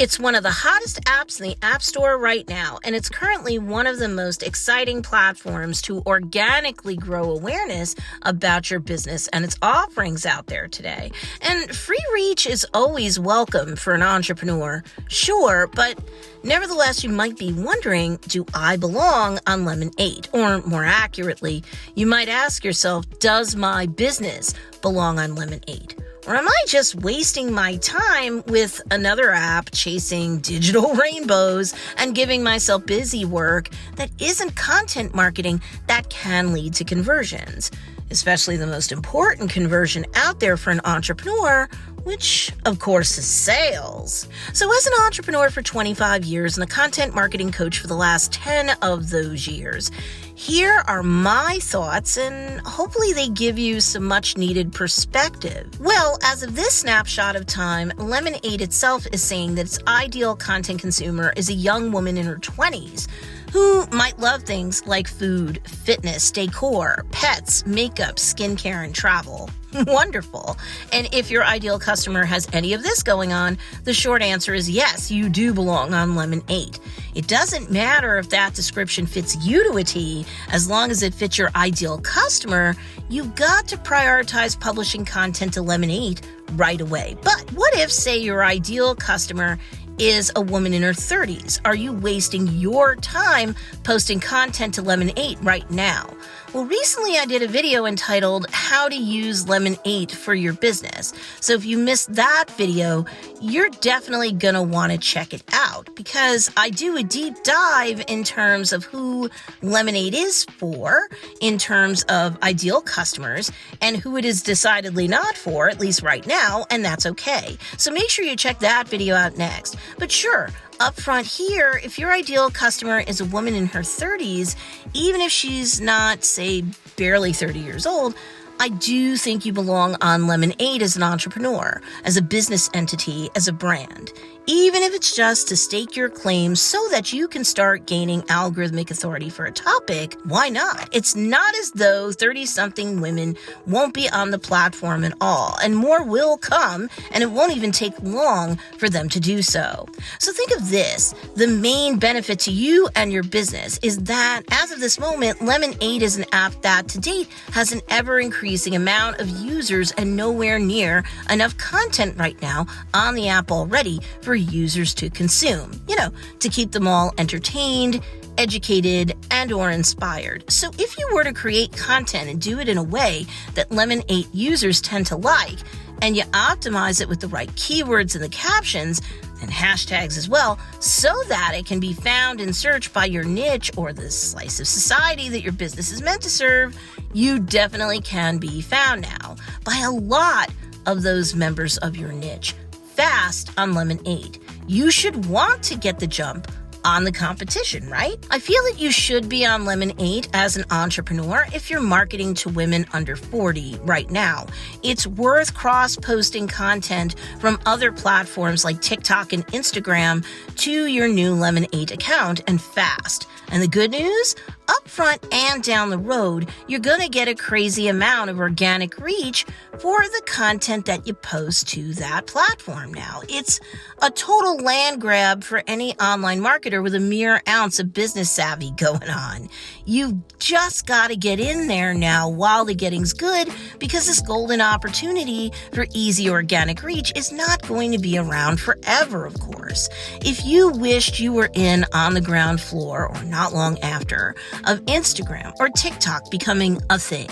It's one of the hottest apps in the App Store right now, and it's currently one of the most exciting platforms to organically grow awareness about your business and its offerings out there today. And free reach is always welcome for an entrepreneur, sure, but nevertheless, you might be wondering, do I belong on Lemon8? Or more accurately, you might ask yourself, does my business belong on Lemon8? Or am I just wasting my time with another app chasing digital rainbows and giving myself busy work that isn't content marketing that can lead to conversions? Especially the most important conversion out there for an entrepreneur, which, of course, is sales. So as an entrepreneur for 25 years and a content marketing coach for the last 10 of those years, here are my thoughts, and hopefully they give you some much-needed perspective. Well, as of this snapshot of time, Lemon8 itself is saying that its ideal content consumer is a young woman in her 20s who might love things like food, fitness, decor, pets, makeup, skincare, and travel. Wonderful. And if your ideal customer has any of this going on, the short answer is yes, you do belong on Lemon8. It doesn't matter if that description fits you to a T, as long as it fits your ideal customer, you've got to prioritize publishing content to Lemon8 right away. But what if, say, your ideal customer is a woman in her 30s? Are you wasting your time posting content to Lemon8 right now? Well, recently I did a video entitled How to Use Lemon8 for Your Business. So if you missed that video, you're definitely going to want to check it out, because I do a deep dive in terms of who Lemon8 is for, in terms of ideal customers, and who it is decidedly not for, at least right now, and that's okay. So make sure you check that video out next. But sure, up front here, if your ideal customer is a woman in her 30s, even if she's not, say, barely 30 years old, I do think you belong on Lemon8 as an entrepreneur, as a business entity, as a brand. Even if it's just to stake your claim so that you can start gaining algorithmic authority for a topic, why not? It's not as though 30-something women won't be on the platform at all, and more will come, and it won't even take long for them to do so. So think of this. The main benefit to you and your business is that, as of this moment, Lemon8 is an app that, to date, has an ever-increasing amount of users and nowhere near enough content right now on the app already for users to consume, to keep them all entertained, educated, and or inspired. So if you were to create content and do it in a way that Lemon8 users tend to like, and you optimize it with the right keywords in the captions and hashtags as well, so that it can be found in search by your niche or the slice of society that your business is meant to serve, you definitely can be found now by a lot of those members of your niche fast on Lemon8. You should want to get the jump on the competition, right? I feel that you should be on Lemon8 as an entrepreneur if you're marketing to women under 40 right now. It's worth cross-posting content from other platforms like TikTok and Instagram to your new Lemon8 account, and fast. And the good news? Up front and down the road, you're going to get a crazy amount of organic reach for the content that you post to that platform now. It's a total land grab for any online marketer with a mere ounce of business savvy going on. You've just got to get in there now while the getting's good, because this golden opportunity for easy organic reach is not going to be around forever, of course. If you wished you were in on the ground floor, or not long after, of Instagram or TikTok becoming a thing,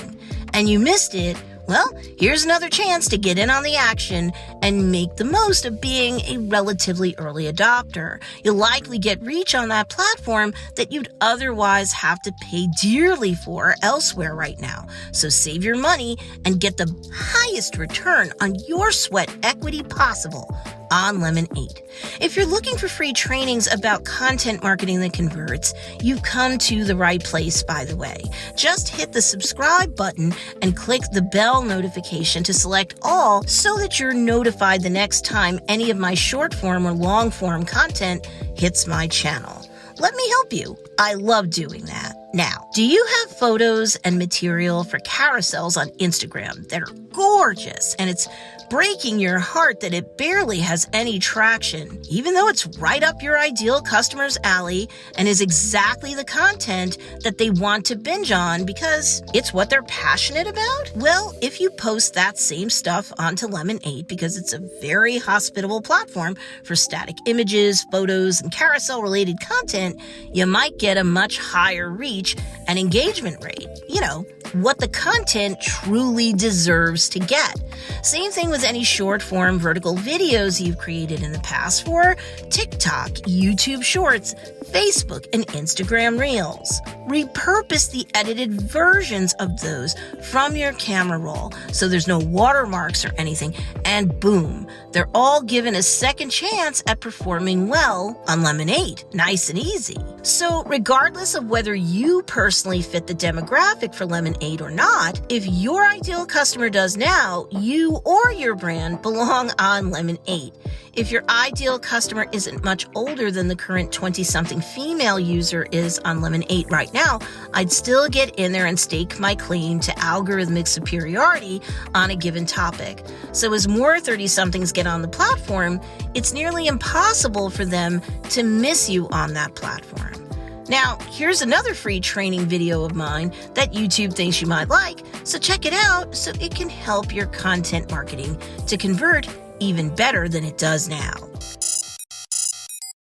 and you missed it, well, here's another chance to get in on the action and make the most of being a relatively early adopter. You'll likely get reach on that platform that you'd otherwise have to pay dearly for elsewhere right now. So save your money and get the highest return on your sweat equity possible on Lemon8. If you're looking for free trainings about content marketing that converts, you've come to the right place, by the way. Just hit the subscribe button and click the bell notification to select all, so that you're notified the next time any of my short form or long form content hits my channel. Let me help you. I love doing that. Now, do you have photos and material for carousels on Instagram that are gorgeous, and it's breaking your heart that it barely has any traction, even though it's right up your ideal customer's alley and is exactly the content that they want to binge on because it's what they're passionate about? Well, if you post that same stuff onto Lemon8 because it's a very hospitable platform for static images, photos, and carousel-related content, you might get a much higher reach and engagement rate. You know, what the content truly deserves to get. Same thing with any short-form vertical videos you've created in the past for TikTok, YouTube Shorts, Facebook, and Instagram Reels. Repurpose the edited versions of those from your camera roll so there's no watermarks or anything, and boom, they're all given a second chance at performing well on Lemon8. Nice and easy. So regardless of whether you personally fit the demographic for Lemon8 or not, if your ideal customer does now, you or your brand belong on Lemon8. If your ideal customer isn't much older than the current 20-something female user is on Lemon8 right now, I'd still get in there and stake my claim to algorithmic superiority on a given topic. So as more 30-somethings get on the platform, it's nearly impossible for them to miss you on that platform. Now, here's another free training video of mine that YouTube thinks you might like, so check it out so it can help your content marketing to convert even better than it does now.